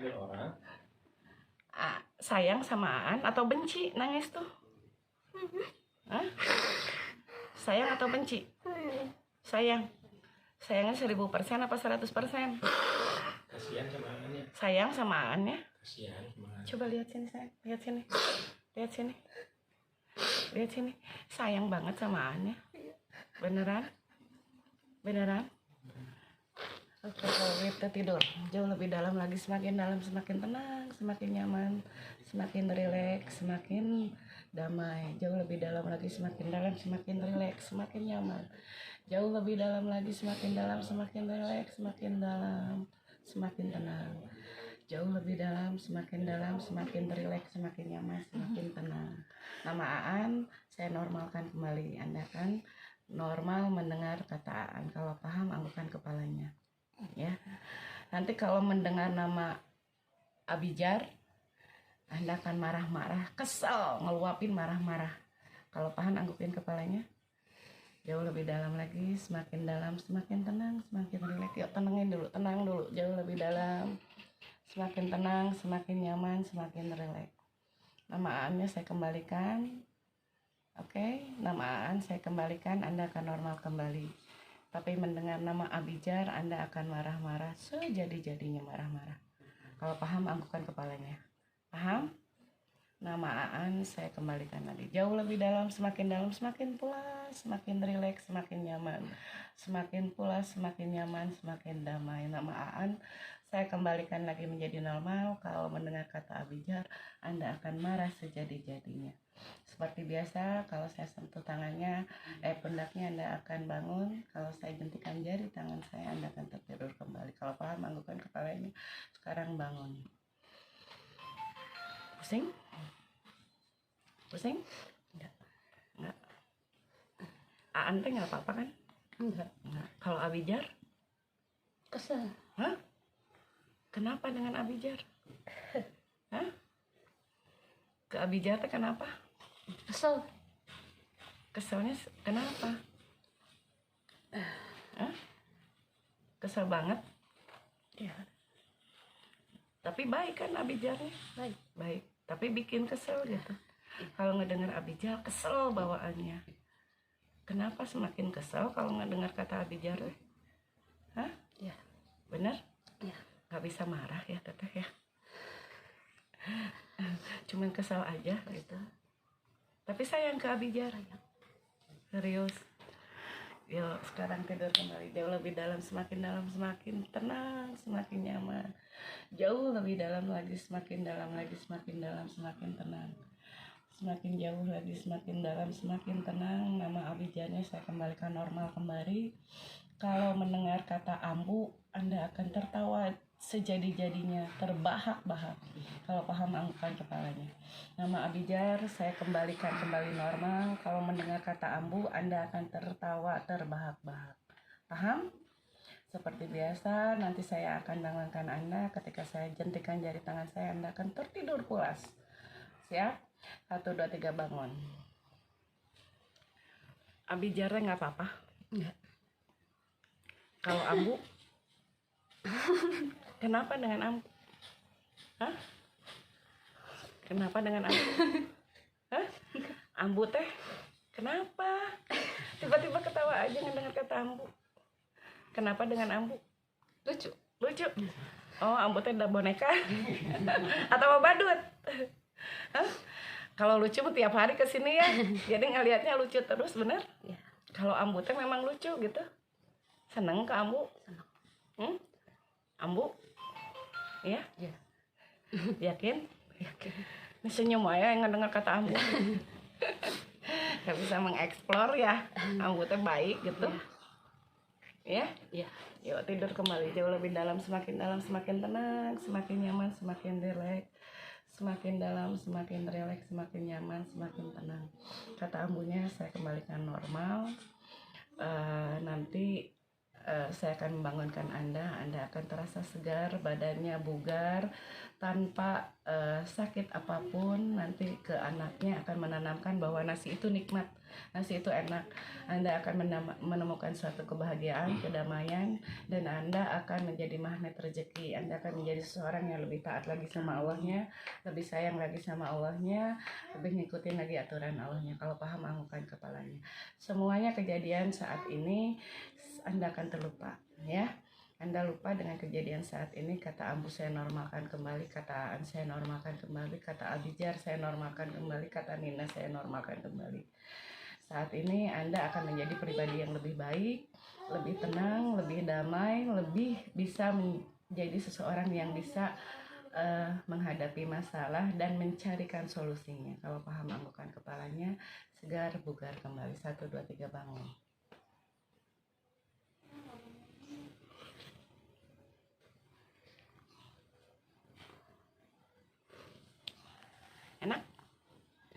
orang sayang sama Aan atau benci nangis tuh? Hah? Sayang atau benci? Sayang. Sayangnya 1000% apa 100%? kasihan sama anaknya. Sayang sama Aan ya? Kasihan sama anaknya. Coba lihat sini sayang, lihat sini. Lihat sini. Lihat sini. Sayang banget sama Aan ya? Beneran? Beneran? Oke, kalau kita tidur jauh lebih dalam lagi, semakin dalam semakin tenang, semakin nyaman, semakin rileks, semakin damai. Jauh lebih dalam lagi, semakin dalam semakin rileks, semakin nyaman. Jauh lebih dalam lagi, semakin dalam semakin rileks, semakin dalam, semakin tenang. Jauh lebih dalam, semakin rileks, semakin nyaman, semakin tenang. Nama Aan saya normalkan kembali. Anda kan normal mendengar kata Aan. Kalau paham, anggukan kepalanya. Ya, nanti kalau mendengar nama Abijar, Anda akan marah-marah, kesel, ngeluapin marah-marah. Kalau paham, anggukin kepalanya. Jauh lebih dalam lagi, semakin dalam semakin tenang, semakin rileks. Yuk tenangin dulu, tenang dulu, jauh lebih dalam, semakin tenang, semakin nyaman, semakin rileks. Nama Aannya saya kembalikan. Oke, nama Aan saya kembalikan, Anda akan normal kembali. Tapi mendengar nama Abijar, Anda akan marah-marah, sejadi-jadinya marah-marah. Kalau paham, anggukan kepalanya. Paham? Nama Aan saya kembalikan lagi. Jauh lebih dalam, semakin pulas, semakin rileks, semakin nyaman. Semakin pulas, semakin nyaman, semakin damai. Nama Aan saya kembalikan lagi menjadi normal. Kalau mendengar kata Abijar, Anda akan marah sejadi-jadinya. Seperti biasa, kalau saya sentuh tangannya, pundaknya, Anda akan bangun. Kalau saya jentikan jari tangan saya, Anda akan tertidur kembali. Kalau paham, anggukan kepalanya. Sekarang bangun. Pusing? Pusing? Enggak. Aan teh nggak apa-apa kan? Enggak. Kalau Abijar? Kesel. Hah? Kenapa dengan Abijar? Hah? Ke Abijar teh kenapa? Kesel. Keselnya kenapa? Hah? Kesel banget? Ya, Tapi baik kan Abijarnya? baik. Baik. Tapi bikin kesel gitu. Kalau ngedengar Abijar, kesel bawaannya. Kenapa semakin kesel kalau ngedengar kata Abijar? Hah? Ya. Bener? Ya. Gak bisa marah ya teteh ya? Cuman kesel aja gitu. Tapi sayang ke Abijar. Serius. Yuk sekarang tidur kembali. Jauh lebih dalam, semakin tenang, semakin nyaman. Jauh lebih dalam lagi, semakin dalam lagi, semakin dalam, semakin tenang. Semakin jauh lagi, semakin dalam, semakin tenang. Nama Abijarnya saya kembalikan normal kembali. Kalau mendengar kata ambu, Anda akan tertawa sejadi-jadinya, terbahak-bahak. Kalau paham, anggukan kepalanya. Nama Abijar saya kembalikan kembali normal. Kalau mendengar kata ambu, Anda akan tertawa terbahak-bahak. Paham? Seperti biasa, nanti saya akan bangunkan Anda. Ketika saya jentikan jari tangan saya, Anda akan tertidur pulas. Siap? 1, 2, 3, bangun. Abijarnya nggak apa-apa? Enggak. Kalau ambu? Kenapa dengan ambu? Hah? Kenapa dengan ambu? Hah? Ambu teh? Kenapa? Tiba-tiba ketawa aja ngedengar kata ambu. Kenapa dengan ambu? Lucu. Lucu? Oh, ambu teh udah boneka? Atau badut? Hah? Kalau lucu tiap hari kesini ya, jadi ngelihatnya lucu terus, bener? Ya. Kalau ambu teh memang lucu gitu. Seneng ke ambu? Seneng. Ambu? Iya? Ya. Yakin? Yakin. Ini senyum aja yang ngedengar kata ambu. Gak bisa mengeksplor ya. Ambu teh baik gitu. Ya? Ya. Yuk tidur kembali. Jauh lebih dalam, semakin tenang, semakin nyaman, semakin rileks. Semakin dalam, semakin rileks, semakin nyaman, semakin tenang. Kata ambunya saya kembalikan normal. Nanti saya akan membangunkan Anda akan terasa segar, badannya bugar, tanpa sakit apapun. Nanti ke anaknya akan menanamkan bahwa nasi itu nikmat. Nasi itu enak. Anda akan menemukan suatu kebahagiaan, kedamaian, dan Anda akan menjadi magnet rezeki. Anda akan menjadi seseorang yang lebih taat lagi sama Allahnya, lebih sayang lagi sama Allahnya, lebih ngikutin lagi aturan Allahnya. Kalau paham, anggukan kepalanya. Semuanya kejadian saat ini Anda akan terlupa, ya. Anda lupa dengan kejadian saat ini. Kata Ambu saya normalkan kembali, kata Aan saya normalkan kembali, kata Abijar saya normalkan kembali, kata Nina saya normalkan kembali. Saat ini Anda akan menjadi pribadi yang lebih baik, lebih tenang, lebih damai, lebih bisa menjadi seseorang yang bisa menghadapi masalah dan mencarikan solusinya. Kalau paham, anggukan kepalanya, segar bugar kembali. 1, 2, 3 bangun.